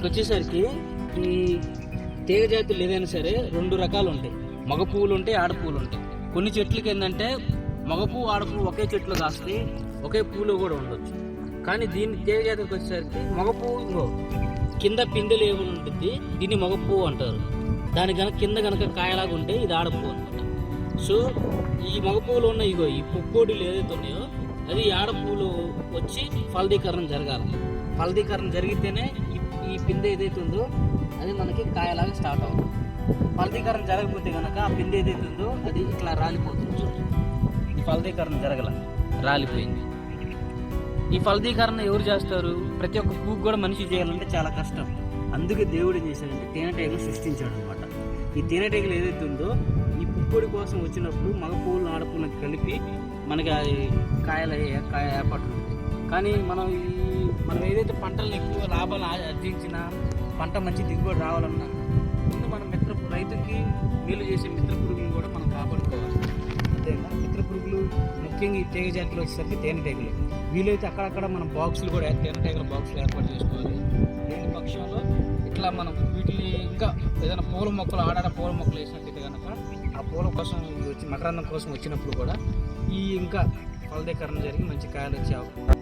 మనకు వచ్చేసరికి ఈ తీగ జాతులు ఏదైనా సరే 2 రకాలు ఉంటాయి. మగ పువ్వులు ఉంటాయి, ఆడ పువ్వులు ఉంటాయి. కొన్ని చెట్లకి ఏంటంటే మగ పువ్వు ఆడ పువ్వు ఒకే చెట్లు కాస్తాయి, ఒకే పువ్వులో కూడా ఉండొచ్చు. కానీ దీన్ని తీగ జాతికి వచ్చేసరికి మగ పువ్వు కింద పిందెలు ఏమి ఉంటుంది, దీన్ని మగ పువ్వు అంటారు. దాని కనుక కింద కనుక కాయలాగా ఉంటే ఇది ఆడ పువ్వు అనమాట. సో ఈ మగ పువ్వులు ఉన్న ఈ పుక్కోడీలు ఏదైతే ఉన్నాయో అది ఆడ పువ్వులు వచ్చి ఫలదీకరణం జరగాలి. ఫలదీకరణం జరిగితేనే ఈ పిందె ఏదైతే ఉందో అది మనకి కాయలాగా స్టార్ట్ అవుతుంది. ఫలదీకరణం జరగకపోతే కనుక ఆ పిందె ఏదైతే ఉందో అది ఇట్లా రాలిపోతుంది. చూడండి, ఈ ఫలదీకరణ జరగల, రాలిపోయింది. ఈ ఫలదీకరణ ఎవరు చేస్తారు? ప్రతి ఒక్క పువ్వు కూడా మనిషి చేయాలంటే చాలా కష్టం. అందుకే దేవుడు ఏం చేశాడంటే తేనెటీగలు సృష్టించాడు అనమాట. ఈ తేనెటీగలు ఏదైతే ఉందో ఈ పుప్పొడి కోసం వచ్చినప్పుడు మగ పువ్వులను ఆడ పువ్వులను కలిపి మనకి అది కాయ ఏర్పడుతుంది. కానీ మనం ఏదైతే పంటలను ఎక్కువ లాభాలు ఆర్జించినా, పంట మంచి దిగుబడి రావాలన్నా ముందు మనం రైతుకి మేలు చేసే మిత్ర పురుగులను కూడా మనం కాపాడుకోవాలి. అంతేనా? మిత్ర పురుగులు ముఖ్యంగా ఈ తీగ జాతిలో వచ్చేసరికి తేనెటీగలు. వీలైతే అక్కడక్కడ మనం బాక్సులు కూడా తేనెటీగల బాక్సులు ఏర్పాటు చేసుకోవాలి. లేని పక్షంలో ఇట్లా మనం వీటిని ఇంకా ఏదైనా పూల మొక్కలు ఆడాడ పూల మొక్కలు వేసినట్టయితే కనుక ఆ పూల కోసం వచ్చి మకరందం కోసం వచ్చినప్పుడు కూడా ఈ ఇంకా ఫలదీకరణ జరిగి మంచి కాయలు వచ్చే అవకాశం.